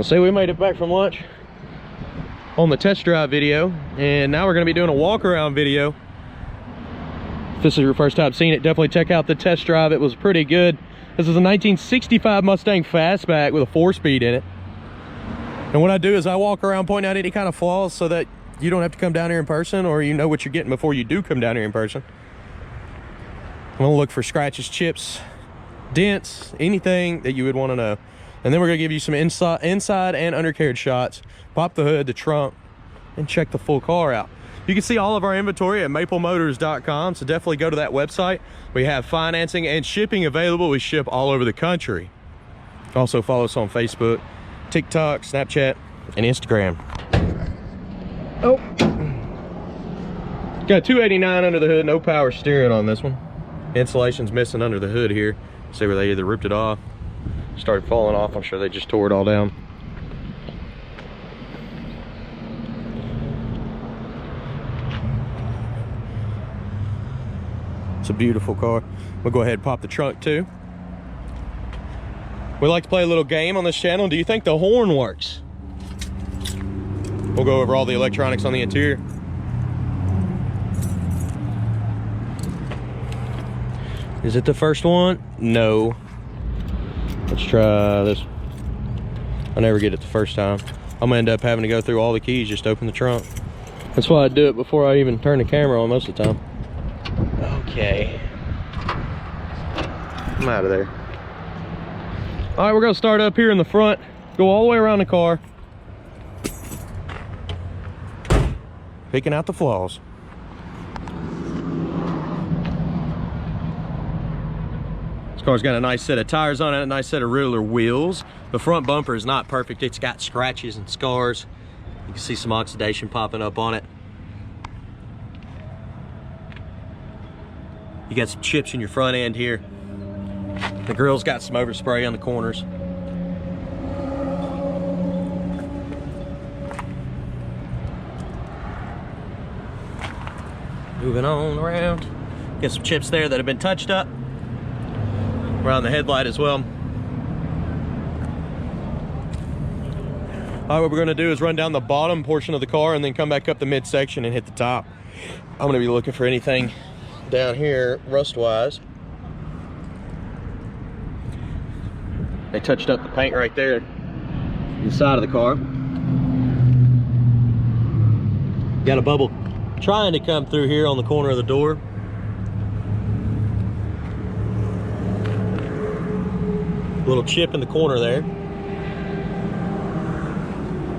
So we made it back from lunch on the test drive video, and now we're going to be doing a walk around video. If this is your first time seeing it, definitely check out the test drive. It was pretty good. This is a 1965 Mustang Fastback with a 4-speed in it. And what I do is I walk around pointing out any kind of flaws so that you don't have to come down here in person, or you know what you're getting before you do come down here in person. I'm gonna look for scratches, chips, dents, anything that you would want to know. And then we're gonna give you some inside and undercarriage shots, pop the hood, the trunk, and check the full car out. You can see all of our inventory at maplemotors.com, so definitely go to that website. We have financing and shipping available. We ship all over the country. Also follow us on Facebook, TikTok, Snapchat, and Instagram. Oh, got 289 under the hood, no power steering on this one. Insulation's missing under the hood here. See where they either ripped it off, started falling off. I'm sure they just tore it all down. It's a beautiful car. We'll go ahead and pop the trunk too. We like to play a little game on this channel. Do you think the horn works? We'll go over all the electronics on the interior. Is it the first one? No. Let's try this. I never get it the first time. I'm gonna end up having to go through all the keys just to open the trunk. That's why I do it before I even turn the camera on most of the time. Okay. I'm out of there. All right, we're gonna start up here in the front, go all the way around the car, picking out the flaws. This car's got a nice set of tires on it, a nice set of Riddler wheels. The front bumper is not perfect. It's got scratches and scars. You can see some oxidation popping up on it. You got some chips in your front end here. The grill's got some overspray on the corners. Moving on around. Got some chips there that have been touched up. Around the headlight as well. All right, what we're gonna do is run down the bottom portion of the car and then come back up the midsection and hit the top. I'm gonna be looking for anything down here rust-wise. They touched up the paint right there inside of the car. Got a bubble trying to come through here on the corner of the door. Little chip in the corner there.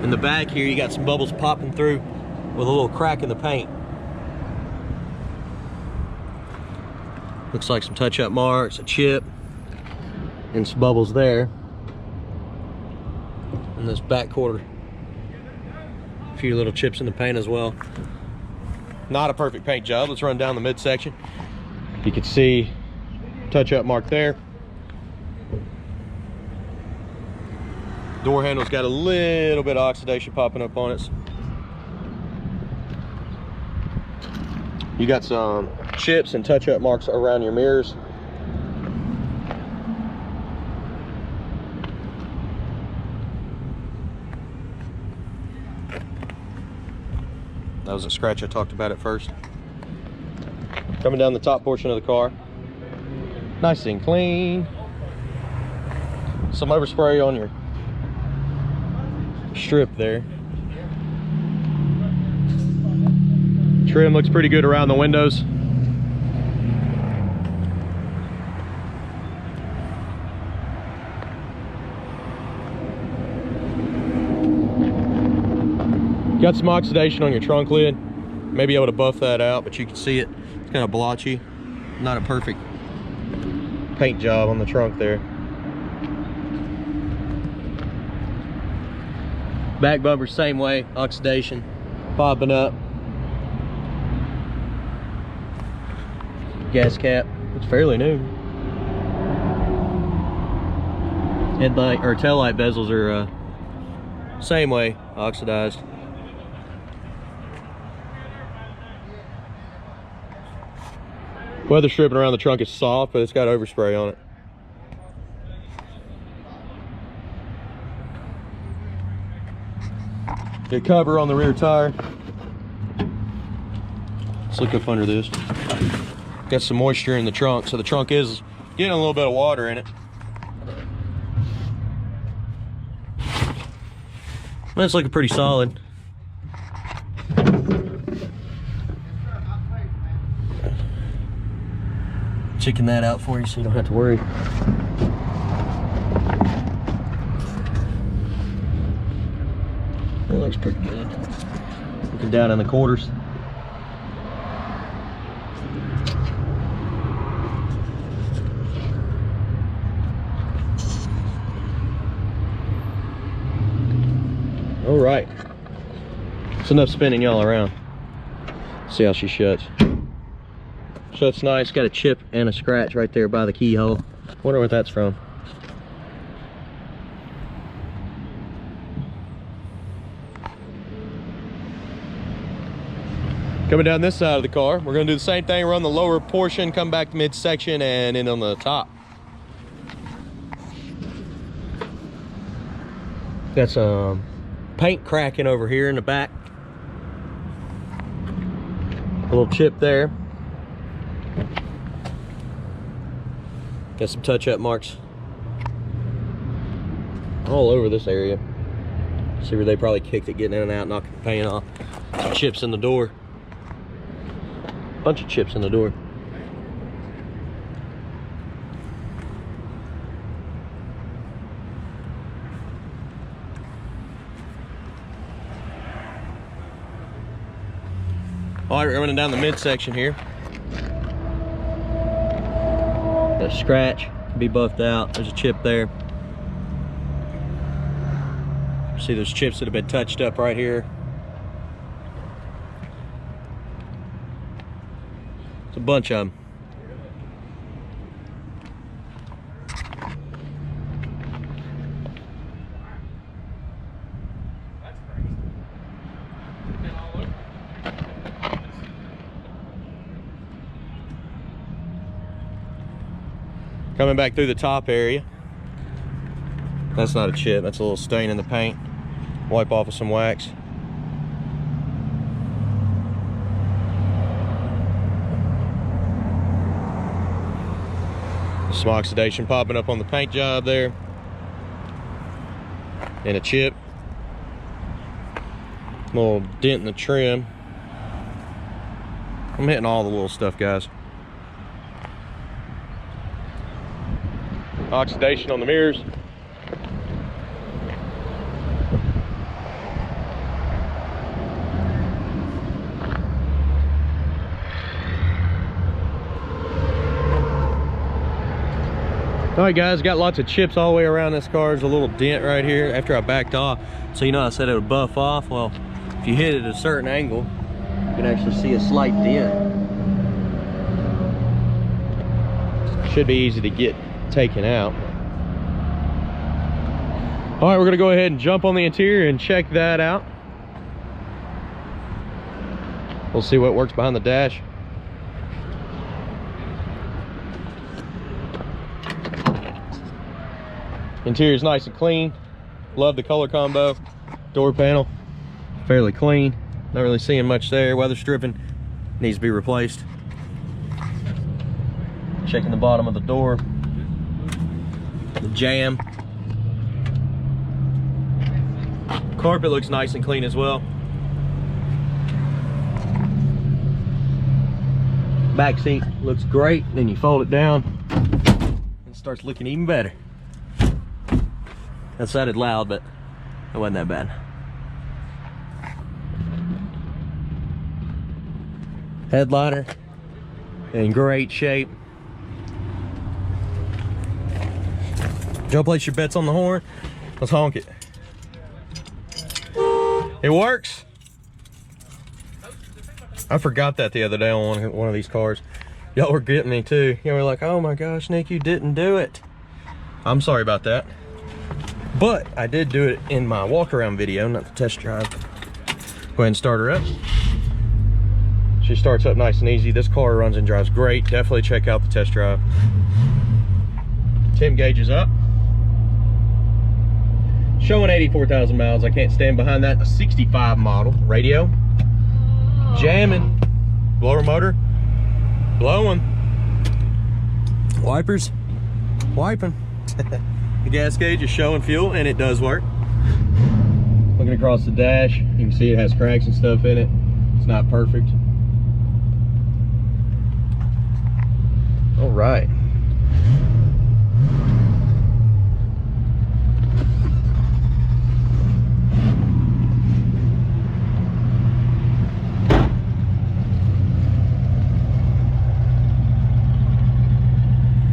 In the back here, you got some bubbles popping through with a little crack in the paint. Looks like some touch-up marks, a chip, and some bubbles there. In this back quarter, a few little chips in the paint as well. Not a perfect paint job. Let's run down the midsection. You can see touch-up mark there. Door handle's got a little bit of oxidation popping up on it. You got some chips and touch-up marks around your mirrors. That was a scratch I talked about at first. Coming down the top portion of the car. Nice and clean. Some overspray on your strip there. Trim looks pretty good around the windows. Got some oxidation on your trunk lid. May be able to buff that out, but you can see it. It's kind of blotchy. Not a perfect paint job on the trunk there. Back bumper, same way, oxidation popping up. Gas cap, it's fairly new. Headlight or tail light bezels are same way, oxidized. Weather stripping around the trunk is soft, but it's got overspray on it. Get cover on the rear tire. Let's look up under this. Got some moisture in the trunk, so the trunk is getting a little bit of water in it. That's looking pretty solid. Checking that out for you so you don't have to worry. It looks pretty good. Looking down in the quarters. All right, it's enough spinning y'all around. See how she shuts. Shuts nice, got a chip and a scratch right there by the keyhole. Wonder what that's from. Coming down this side of the car, we're gonna do the same thing, run the lower portion, come back to midsection and in on the top. Got some paint cracking over here in the back. A little chip there. Got some touch-up marks all over this area. See where they probably kicked it getting in and out, knocking the paint off. Some chips in the door. Bunch of chips in the door. All right, we're running down the midsection here. Got a scratch, can be buffed out. There's a chip there. See those chips that have been touched up right here. It's a bunch of them. Coming back through the top area. That's not a chip, that's a little stain in the paint. Wipe off with some wax. Some oxidation popping up on the paint job there. And a chip. Little dent in the trim. I'm hitting all the little stuff, guys. Oxidation on the mirrors. All right, guys, got lots of chips all the way around this car. There's a little dent right here after I backed off. So you know I said it would buff off. Well, if you hit it at a certain angle, you can actually see a slight dent. Should be easy to get taken out. All right, we're gonna go ahead and jump on the interior and check that out. We'll see what works behind the dash. Interior's nice and clean. Love the color combo. Door panel, fairly clean. Not really seeing much there. Weather stripping needs to be replaced. Checking the bottom of the door. The jamb. Carpet looks nice and clean as well. Back seat looks great. Then you fold it down and it starts looking even better. That sounded loud, but it wasn't that bad. Headliner in great shape. Don't place your bets on the horn. Let's honk it. It works. I forgot that the other day on one of these cars. Y'all were getting me too. You were like, oh my gosh, Nick, you didn't do it. I'm sorry about that. But I did do it in my walk around video, not the test drive. Go ahead and start her up. She starts up nice and easy. This car runs and drives great. Definitely check out the test drive. 10 gauges up. Showing 84,000 miles. I can't stand behind that. A 65 model. Radio. Jamming. Blower motor. Blowing. Wipers. Wiping. The gas gauge is showing fuel, and it does work. Looking across the dash, you can see it has cracks and stuff in it. It's not perfect. All right.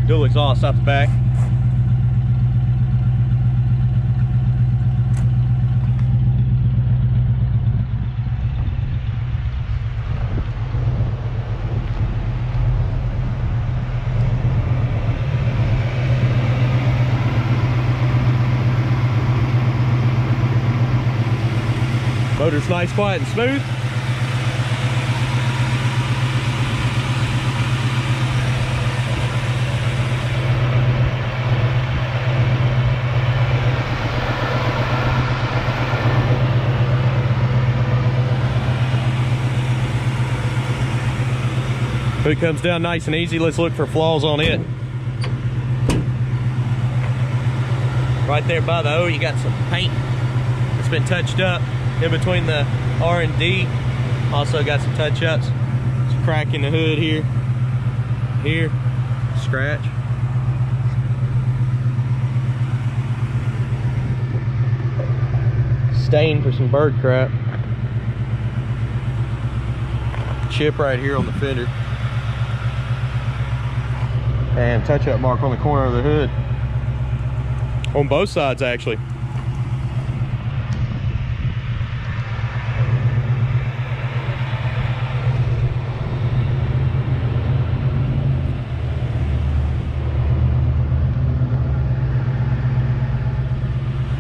Dual exhaust out the back. Motor's nice, quiet, and smooth. Hood comes down nice and easy. Let's look for flaws on it. Right there by the O, you got some paint that's been touched up in between the R and D. Also got some touch-ups. It's a crack in the hood here. Here, scratch. Stain for some bird crap. Chip right here on the fender. And touch-up mark on the corner of the hood. On both sides, actually.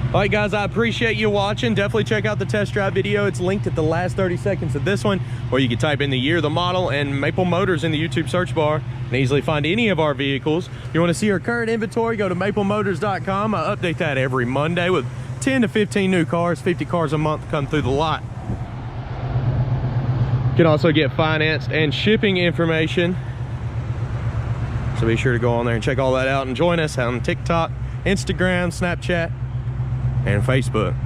All right, guys, I appreciate you watching. Definitely check out the test drive video. It's linked at the last 30 seconds of this one, or you can type in the year, the model, and Maple Motors in the YouTube search bar and easily find any of our vehicles. If you want to see our current inventory, go to maplemotors.com. I update that every Monday with 10 to 15 new cars, 50 cars a month come through the lot. You can also get financed and shipping information. So be sure to go on there and check all that out and join us on TikTok, Instagram, Snapchat, and Facebook.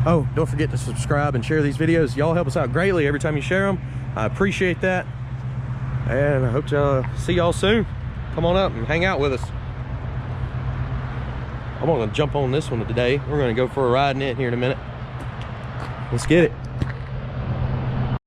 Oh, don't forget to subscribe and share these videos. Y'all help us out greatly every time you share them. I appreciate that. And I hope to see y'all soon. Come on up and hang out with us. I'm gonna jump on this one today. We're gonna go for a ride in it here in a minute. Let's get it.